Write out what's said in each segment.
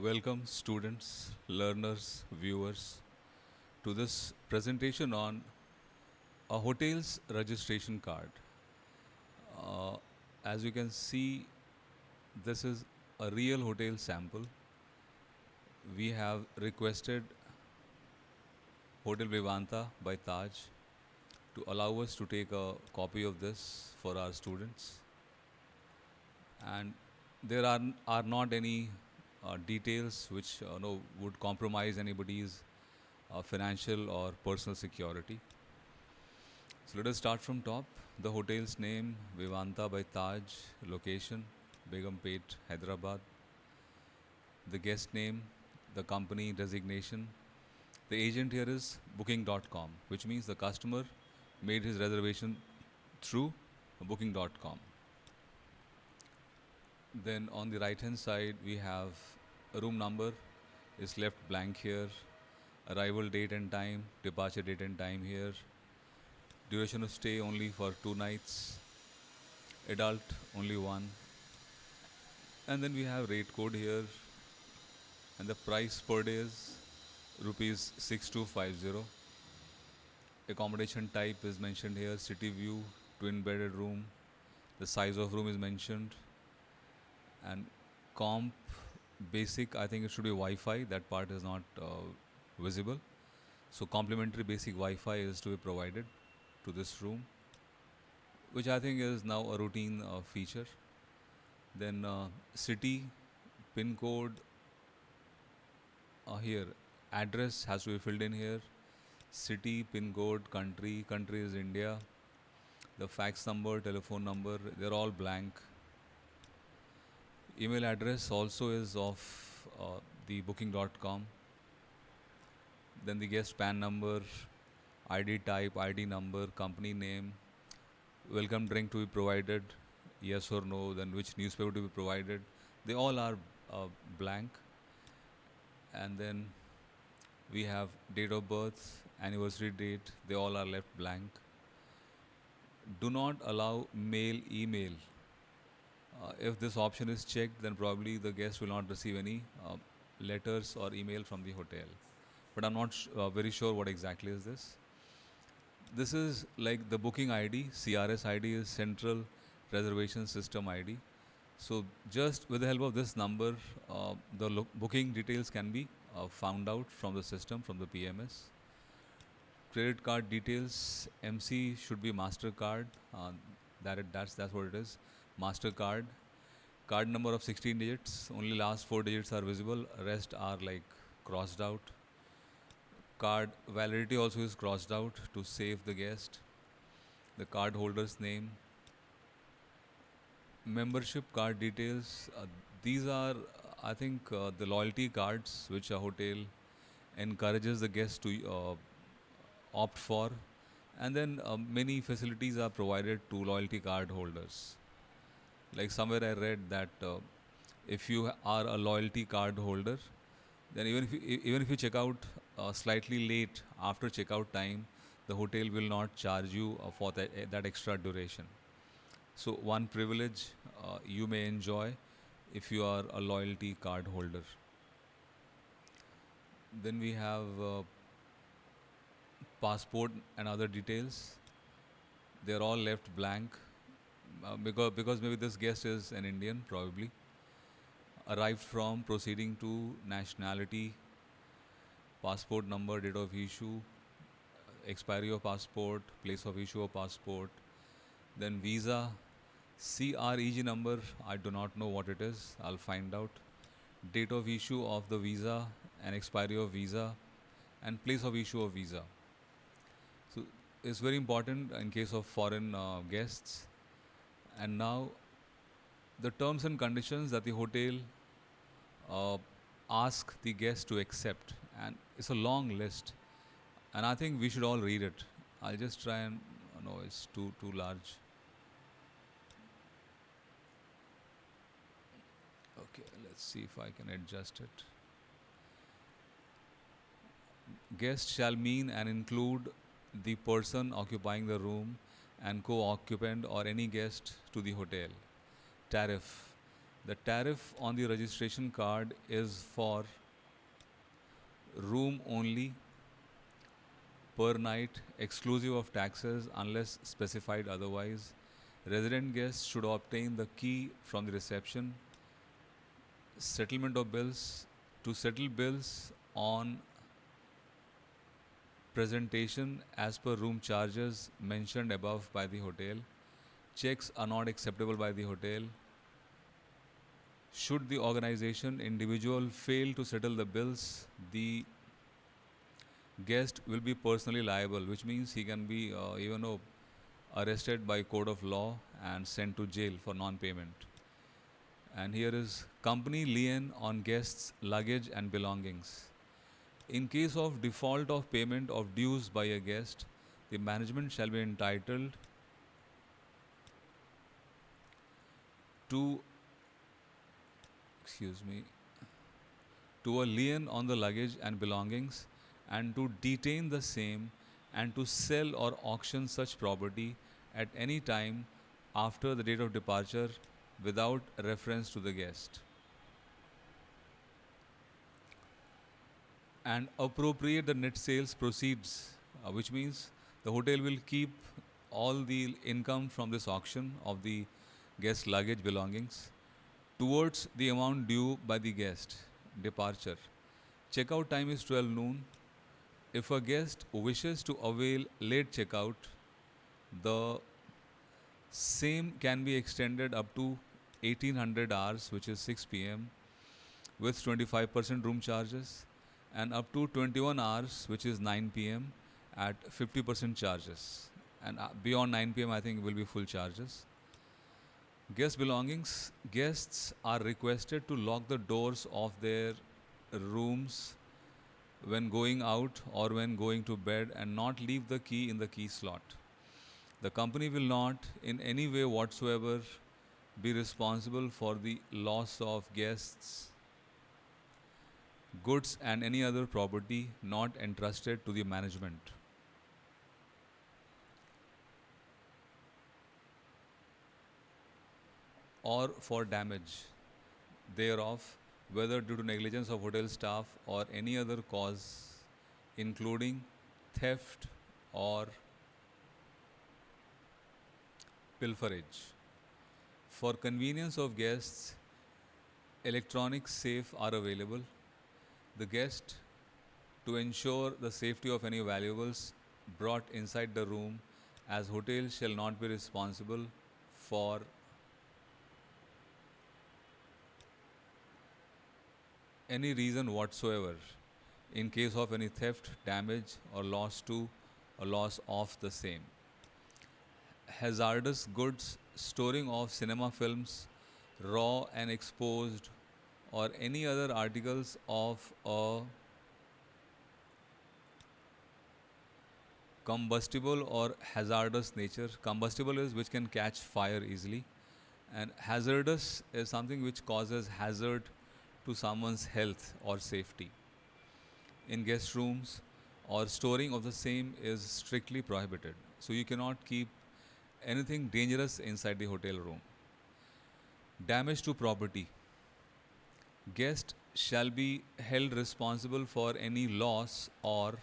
Welcome, students, learners, viewers, to this presentation on a hotel's registration card. Uh, as you can see, this is a real hotel sample. We have requested Hotel Vivanta by Taj to allow us to take a copy of this for our students. And there are not any details which no, would compromise anybody's financial or personal security. So let us start from top. The hotel's name, Vivanta by Taj, location, Begumpet, Hyderabad. The guest name, the company designation. The agent here is booking.com, which means the customer made his reservation through booking.com. Then on the right hand side, we have a room number is left blank here, arrival date and time, departure date and time here, duration of stay only for 2 nights, adult only one, and then we have rate code here, and the price per day is rupees 6250. Accommodation type is mentioned here, city view, twin bedded room, the size of room is mentioned, and comp basic, I think it should be Wi-Fi. That part is not visible. So complimentary basic Wi-Fi is to be provided to this room, which I think is now a routine feature. Then city, pin code here, address has to be filled in here. City, pin code, country is India. The fax number, telephone number, they're all blank. Email address also is of the booking.com. Then the guest PAN number, ID type, ID number, company name, welcome drink to be provided, yes or no, then which newspaper to be provided. They all are blank. And then we have date of birth, anniversary date, they all are left blank. Do not allow mail, email. If this option is checked, then probably the guest will not receive any letters or email from the hotel. But I'm not very sure what exactly is this. This is like the booking ID. CRS ID is Central Reservation System ID. So just with the help of this number, the booking details can be found out from the system, from the PMS. Credit card details, MC should be MasterCard. That's what it is. MasterCard. Card number of 16 digits. Only last 4 digits are visible. Rest are like crossed out. Card validity also is crossed out to save the guest. The card holder's name. Membership card details. These are, I think, the loyalty cards which a hotel encourages the guest to opt for, and then many facilities are provided to loyalty card holders. Like somewhere I read that if you are a loyalty card holder, then even if you check out slightly late after checkout time, the hotel will not charge you for that extra duration. So one privilege you may enjoy if you are a loyalty card holder. Then we have passport and other details. They're all left blank because maybe this guest is an Indian, probably. Arrived from, proceeding to, nationality, passport number, date of issue, expiry of passport, place of issue of passport, then visa, CREG number, I do not know what it is, I'll find out. Date of issue of the visa and expiry of visa and place of issue of visa. So it's very important in case of foreign guests. And now the terms and conditions that the hotel uh, ask the guest to accept, and it's a long list, and I think we should all read it. I'll just try and no, it's too large. Okay, let's see if I can adjust it. Guest shall mean and include the person occupying the room and co-occupant or any guest to the hotel. Tariff. The tariff on the registration card is for room only per night, exclusive of taxes unless specified otherwise. Resident guests should obtain the key from the reception. Settlement of bills. To settle bills on presentation as per room charges mentioned above by the hotel. Checks are not acceptable by the hotel. Should the organization individual fail to settle the bills, the guest will be personally liable, which means he can be even arrested by code of law and sent to jail for non-payment. And here is company lien on guests' luggage and belongings. In case of default of payment of dues by a guest, the management shall be entitled to, excuse me, to a lien on the luggage and belongings and to detain the same and to sell or auction such property at any time after the date of departure without reference to the guest, and appropriate the net sales proceeds, which means the hotel will keep all the income from this auction of the guest luggage belongings towards the amount due by the guest. Departure. Checkout time is 12 noon. If a guest wishes to avail late checkout, the same can be extended up to 1800 hours, which is 6 p.m., with 25% room charges, and up to 21 hours, which is 9 p.m., at 50% charges. And beyond 9 p.m., I think it will be full charges. Guest belongings. Guests are requested to lock the doors of their rooms when going out or when going to bed and not leave the key in the key slot. The company will not, in any way whatsoever, be responsible for the loss of guests' goods and any other property not entrusted to the management. Or for damage thereof, whether due to negligence of hotel staff or any other cause, including theft or pilferage. For convenience of guests, electronic safe are available. The guest, to ensure the safety of any valuables brought inside the room, as hotel shall not be responsible for any reason whatsoever in case of any theft, damage, or loss to or loss of the same. Hazardous goods, storing of cinema films, raw and exposed, or any other articles of a combustible or hazardous nature. Combustible is which can catch fire easily, and hazardous is something which causes hazard to someone's health or safety. In guest rooms, or storing of the same is strictly prohibited. So you cannot keep anything dangerous inside the hotel room. Damage to property. Guest shall be held responsible for any loss or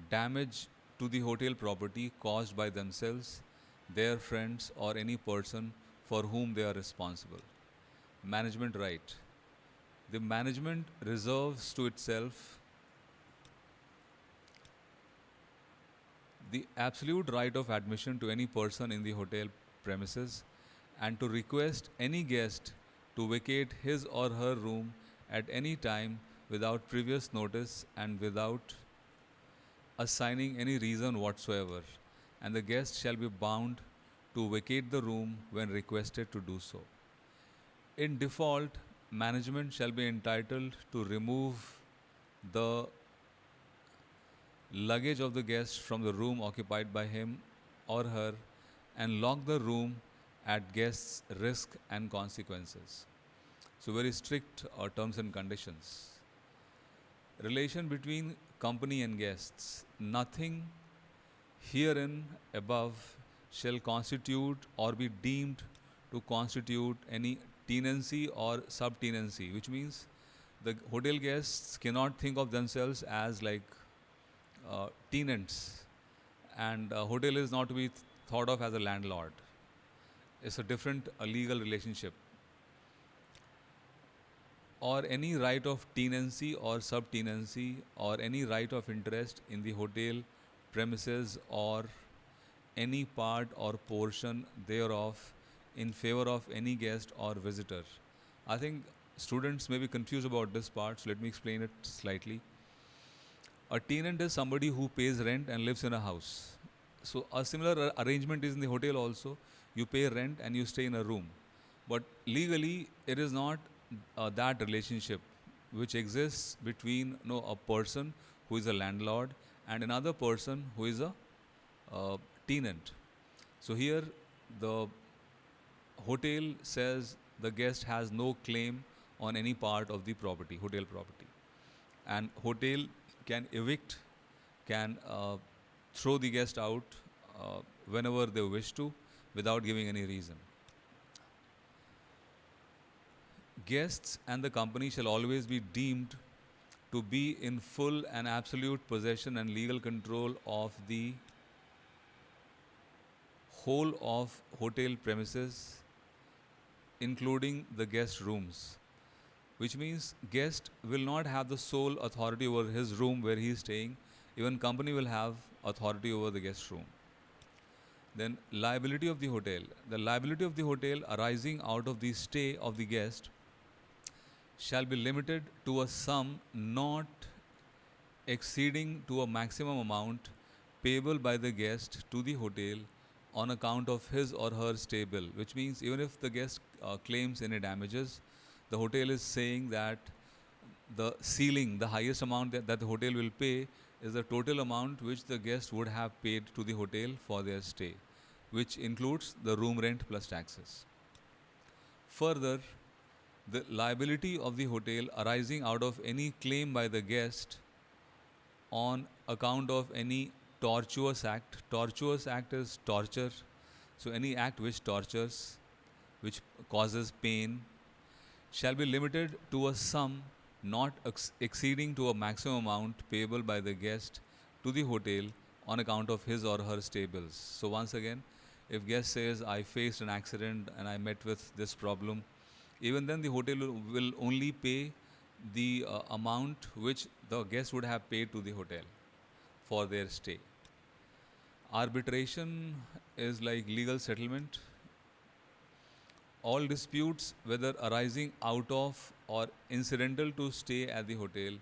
damage to the hotel property caused by themselves, their friends, or any person for whom they are responsible. Management right. The management reserves to itself the absolute right of admission to any person in the hotel premises and to request any guest to vacate his or her room at any time without previous notice and without assigning any reason whatsoever, and the guest shall be bound to vacate the room when requested to do so. In default, management shall be entitled to remove the luggage of the guest from the room occupied by him or her and lock the room at guest's risk and consequences. So, very strict terms and conditions. Relation between company and guests. Nothing herein above shall constitute or be deemed to constitute any tenancy or subtenancy, which means the hotel guests cannot think of themselves as like tenants, and hotel is not to be thought of as a landlord. It's a different legal relationship. Or any right of tenancy or subtenancy or any right of interest in the hotel premises or any part or portion thereof in favor of any guest or visitor. I think students may be confused about this part, so let me explain it slightly. A tenant is somebody who pays rent and lives in a house. So a similar arrangement is in the hotel also. You pay rent and you stay in a room. But legally, it is not that relationship which exists between a person who is a landlord and another person who is a tenant. So here the hotel says the guest has no claim on any part of the property, hotel property, and hotel can evict, can throw the guest out whenever they wish to without giving any reason. Guests and the company shall always be deemed to be in full and absolute possession and legal control of the whole of hotel premises, including the guest rooms, which means guest will not have the sole authority over his room where he is staying. Even company will have authority over the guest room. Then liability of the hotel. The liability of the hotel arising out of the stay of the guest shall be limited to a sum not exceeding to a maximum amount payable by the guest to the hotel on account of his or her stay bill, which means even if the guest claims any damages, the hotel is saying that the ceiling, the highest amount that the hotel will pay is the total amount which the guest would have paid to the hotel for their stay, which includes the room rent plus taxes. Further, the liability of the hotel arising out of any claim by the guest on account of any tortuous act. Tortuous act is torture. So any act which tortures, which causes pain, shall be limited to a sum not exceeding to a maximum amount payable by the guest to the hotel on account of his or her stay bills. So once again, if guest says, I faced an accident and I met with this problem, even then the hotel will only pay the amount which the guest would have paid to the hotel for their stay. Arbitration is like legal settlement. All disputes, whether arising out of or incidental to stay at the hotel,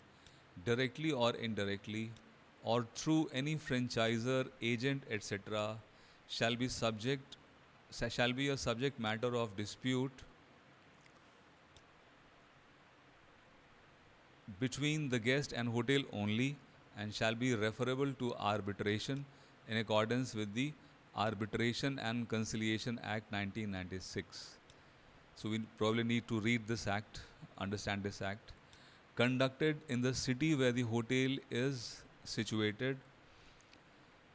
directly or indirectly, or through any franchisor, agent, etc., shall be a subject matter of dispute between the guest and hotel only, and shall be referable to arbitration in accordance with the Arbitration and Conciliation Act 1996. So we probably need to read this act, understand this act. Conducted in the city where the hotel is situated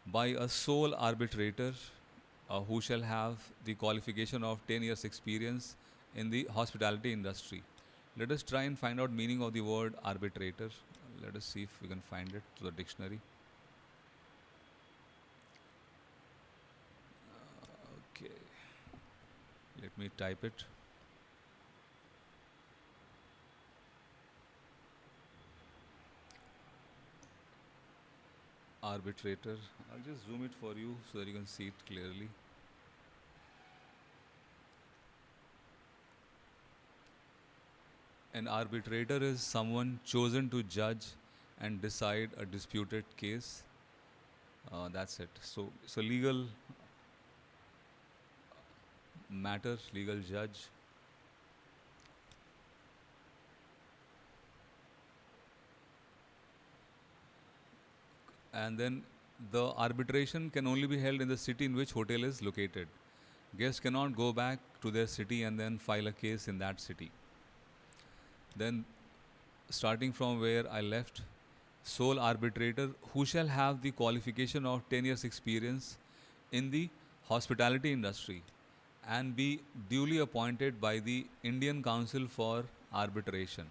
by a sole arbitrator who shall have the qualification of 10 years experience in the hospitality industry. Let us try and find out meaning of the word arbitrator. Let us see if we can find it through the dictionary. Okay, let me type it. Arbitrator. I'll just zoom it for you so that you can see it clearly. An arbitrator is someone chosen to judge and decide a disputed case. That's it. So it's a legal matter, legal judge. And then the arbitration can only be held in the city in which hotel is located. Guests cannot go back to their city and then file a case in that city. Then, starting from where I left, sole arbitrator who shall have the qualification of 10 years experience in the hospitality industry and be duly appointed by the Indian Council for Arbitration.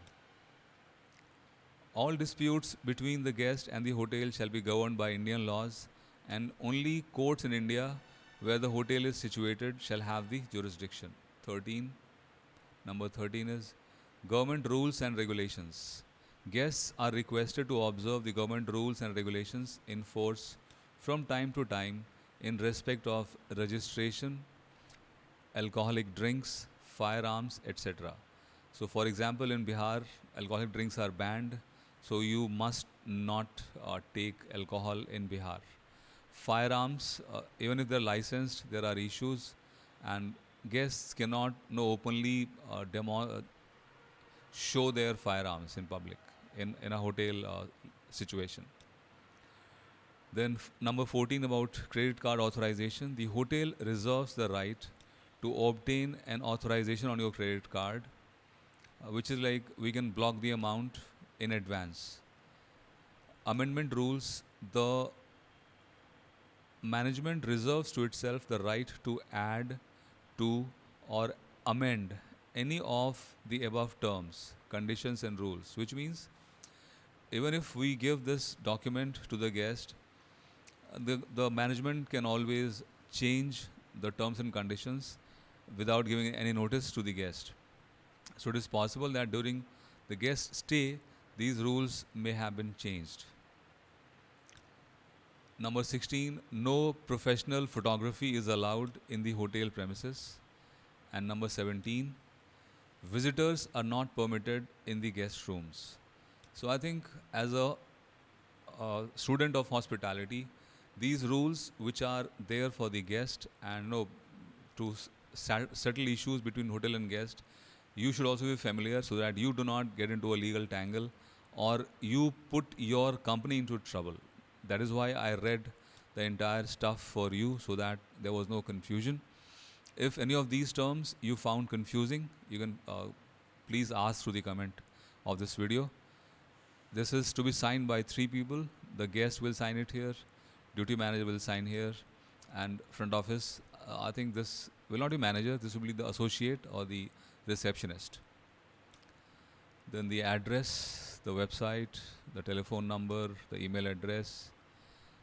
All disputes between the guest and the hotel shall be governed by Indian laws, and only courts in India where the hotel is situated shall have the jurisdiction. 13. Number 13 is government rules and regulations. Guests are requested to observe the government rules and regulations in force from time to time in respect of registration, alcoholic drinks, firearms, etc. So, for example, in Bihar, alcoholic drinks are banned, so you must not take alcohol in Bihar. Firearms, even if they're licensed, there are issues, and guests cannot openly show their firearms in public in a hotel situation. Then number 14 about credit card authorization. The hotel reserves the right to obtain an authorization on your credit card, which is like we can block the amount in advance. Amendment rules, the management reserves to itself the right to add to or amend any of the above terms, conditions and rules, which means even if we give this document to the guest, the management can always change the terms and conditions without giving any notice to the guest. So it is possible that during the guest stay, these rules may have been changed. Number 16, no professional photography is allowed in the hotel premises. And number 17, visitors are not permitted in the guest rooms. So I think as a student of hospitality, these rules which are there for the guest and to settle issues between hotel and guest, you should also be familiar so that you do not get into a legal tangle or you put your company into trouble. That is why I read the entire stuff for you so that there was no confusion. If any of these terms you found confusing, you can please ask through the comment of this video. This is to be signed by 3 people. The guest will sign it here, duty manager will sign here, and front office, I think this will not be manager, this will be the associate or the receptionist. Then the address, the website, the telephone number, the email address.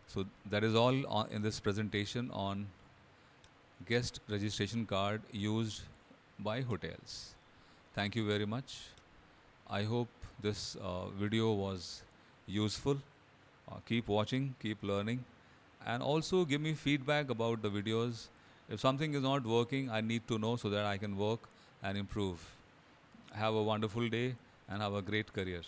So that is all in this presentation on guest registration card used by hotels. Thank you very much. I hope this video was useful. Keep watching, keep learning, and also give me feedback about the videos. If something is not working, I need to know so that I can work and improve. Have a wonderful day and have a great career.